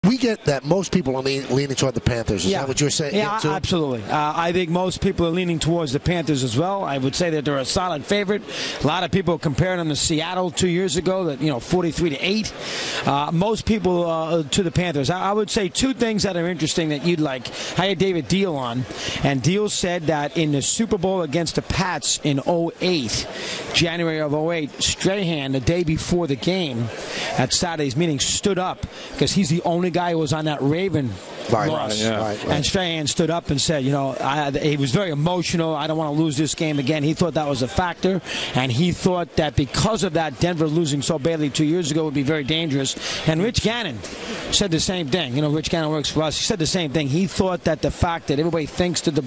We get that most people are leaning toward the Panthers. Is that what you're saying? Yeah, absolutely. I think most people are leaning towards the Panthers as well. I would say that they're a solid favorite. A lot of people compared them to Seattle 2 years ago, that 43-8. Most people to the Panthers. I would say two things that are interesting that you'd like. I had David Deal on, and Deal said that in the Super Bowl against the Pats in 08, January of 08, Strahan, the day before the game at Saturday's meeting, stood up because he's the only guy who was on that Raven loss. Right. And Strahan stood up and said, he was very emotional. I don't want to lose this game again. He thought that was a factor, and he thought that because of that, Denver losing so badly 2 years ago would be very dangerous. And Rich Gannon said the same thing. Rich Gannon works for us. He said the same thing. He thought that the fact that everybody thinks that the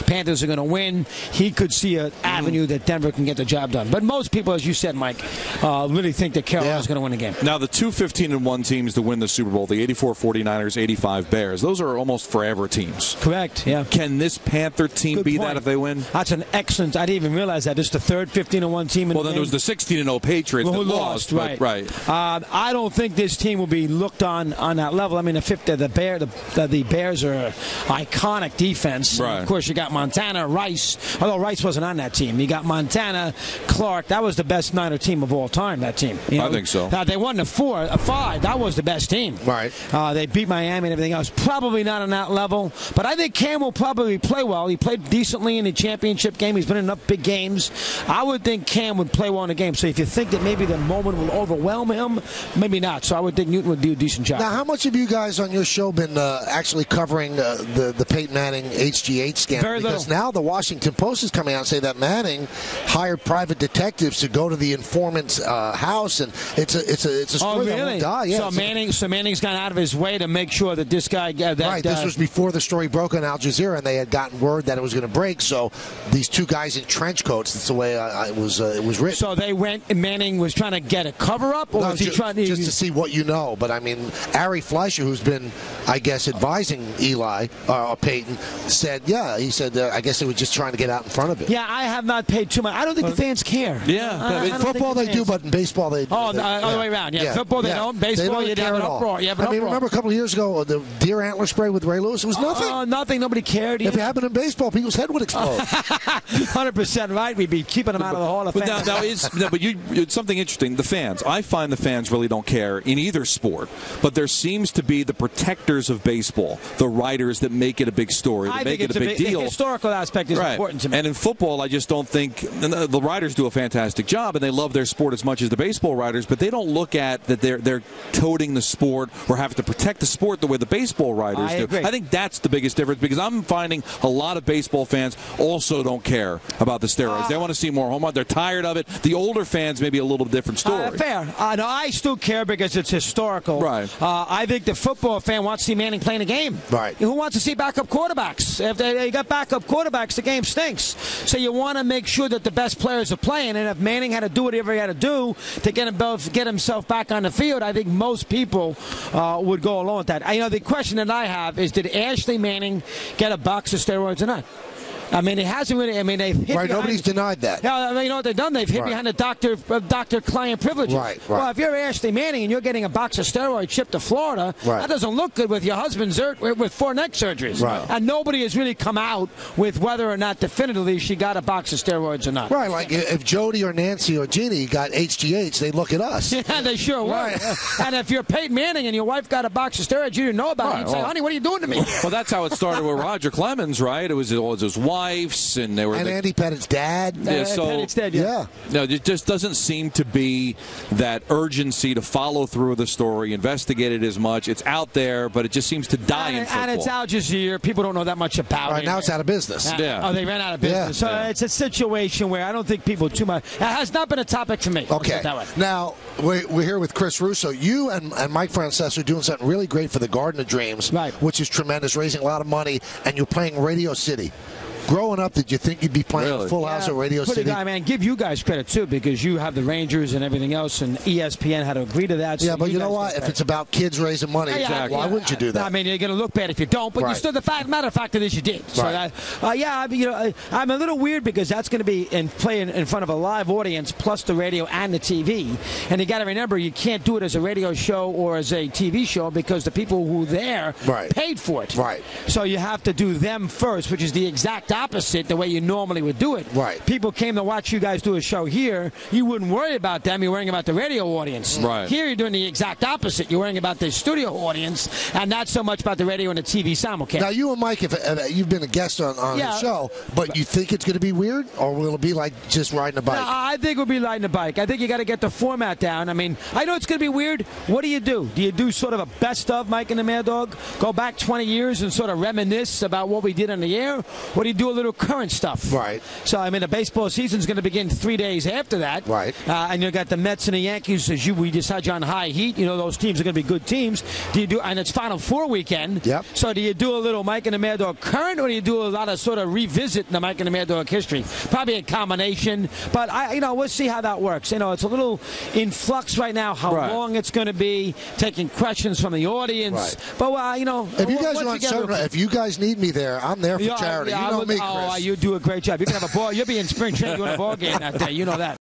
Panthers are going to win, he could see an avenue that Denver can get the job done. But most people, as you said, Mike, really think that Carolina's going to win the game. Now, the two 15-1 teams to win the Super Bowl, the 84 49ers, 85 Bears, those are almost forever teams. Correct, yeah. Can this Panther team be that if they win? That's an excellent. I didn't even realize that. This is the third 15-1 team in the game. Well, then there was the 16-0 Patriots that lost. Right. I don't think this team will be looked on that level. I mean, the Bears are an iconic defense. Right. Of course, you got Montana, Rice. Although Rice wasn't on that team. You got Montana, Clark. That was the best Niner team of all time, that team. I think so. They won a 5. That was the best team. Right. They beat Miami and everything else. Probably not on that level, but I think Cam will probably play well. He played decently in the championship game. He's been in enough big games. I would think Cam would play well in the game. So if you think that maybe the moment will overwhelm him, maybe not. So I would think Newton would do a decent job. Now, how much have you guys on your show been actually covering the Peyton Manning HGH scandal? Very because little. now the Washington Post is coming out and say that Manning hired private detectives to go to the informant's house, and it's a story that won't die. Yeah, so Manning's gone out of his way to make sure that this guy. This was before the story broke on Al Jazeera, and they had gotten word that it was going to break. So these two guys in trench coats. That's the way it was written. So they went. Manning was trying to get a cover up, or was he trying to just to see what you know? But I mean, Ari Fleischer, who's been, I guess, advising Peyton, said, he said, I guess they were just trying to get out in front of it. Yeah, I have not paid too much. I don't think the fans care. Yeah, in football they do, but in baseball they. All the way around. Yeah, football they don't. Baseball you have an uproar. Remember a couple of years ago the deer antler spray with Ray Lewis? It was nothing. Nothing. Nobody cared. If it happened in baseball, people's head would explode. 100% right. We'd be keeping them out of the Hall of Fame. But it's something interesting. The fans. I find the fans really don't care in either sport, but there seems to be the protectors of baseball, the writers that make it a big story, that make it a big deal. The historical aspect is important to me. And in football, I just don't think the writers do a fantastic job, and they love their sport as much as the baseball writers, but they don't look at that they're toting the sport or have to protect the sport the way the baseball writers do. Agree. I think that's the biggest difference, because I'm finding a lot of baseball fans also don't care about the steroids. They want to see more home run. They're tired of it. The older fans, maybe a little different story. Fair. No, I still care because it's historical. Right. I think the football fan wants to see Manning playing a game. Right. Who wants to see backup quarterbacks? If they got backup quarterbacks, the game stinks. So you want to make sure that the best players are playing. And if Manning had to do whatever he had to do to get himself back on the field, I think most people would go along with that. The question that I have is, did Ashley Manning get a box of steroids or not? I mean, it hasn't really. I mean, they've hit right. Nobody's denied that. Yeah, I mean, you know what they've done? They've hit behind the doctor-client privileges. Right. Well, if you're Ashley Manning and you're getting a box of steroids shipped to Florida, that doesn't look good with your husband's with 4 neck surgeries. Right. And nobody has really come out with whether or not definitively she got a box of steroids or not. Right. Like if Jody or Nancy or Jeannie got HGH, they look at us. Yeah, they sure would. Right. And if you're Peyton Manning and your wife got a box of steroids you didn't know about, you'd say, honey, what are you doing to me? Well, that's how it started with Roger Clemens, right? It was his wife's, and Andy Pettit's dad. Pettit's dad, yeah. No, it just doesn't seem to be that urgency to follow through with the story, investigate it as much. It's out there, but it just seems to die in football. And it's Al Jazeera. People don't know that much about it. Right, now it's out of business. Oh, they ran out of business. So it's a situation where I don't think people too much. It has not been a topic to me. Okay. Now, we're here with Chris Russo. You and Mike Francesa are doing something really great for the Garden of Dreams, which is tremendous, raising a lot of money, and you're playing Radio City. growing up, did you think you'd be playing a Full House at Radio City? I mean, give you guys credit too, because you have the Rangers and everything else, and ESPN had to agree to that. Yeah, so but you know what? If it's about kids raising money, why wouldn't you do that? I mean, you're going to look bad if you don't, but you still, matter of fact, is you did. So I'm a little weird because that's going to be playing in front of a live audience, plus the radio and the TV. And you got to remember, you can't do it as a radio show or as a TV show because the people who were there paid for it. Right. So you have to do them first, which is the exact opposite the way you normally would do it. Right. People came to watch you guys do a show here. You wouldn't worry about them. You're worrying about the radio audience. Right. Here you're doing the exact opposite. You're worrying about the studio audience and not so much about the radio and the TV simulcast. Now, you and Mike, if you've been a guest on the show, but you think it's going to be weird, or will it be like just riding a bike? No, I think it'll be riding a bike. I think you got to get the format down. I mean, I know it's going to be weird. What do you do? Do you do sort of a best of Mike and the Mad Dog? Go back 20 years and sort of reminisce about what we did on the air? Or do you do a little current stuff? Right. So, I mean, the baseball season's going to begin 3 days after that. Right. And you got the Mets and the Yankees, we just had you on high heat. You know, those teams are going to be good teams. Do you do, and it's Final Four weekend. Yep. So do you do a little Mike and the Mad Dog current, or do you do a lot of sort of revisit the Mike and the Mad Dog history? Probably a combination. But, we'll see how that works. It's a little in flux right now how long it's going to be, taking questions from the audience. Right. But, if you guys are uncertain, if you guys need me there, I'm there for charity. You know me, Chris. You do a great job. You can have a ball. You'll be in spring training doing a ball game that day. You know that.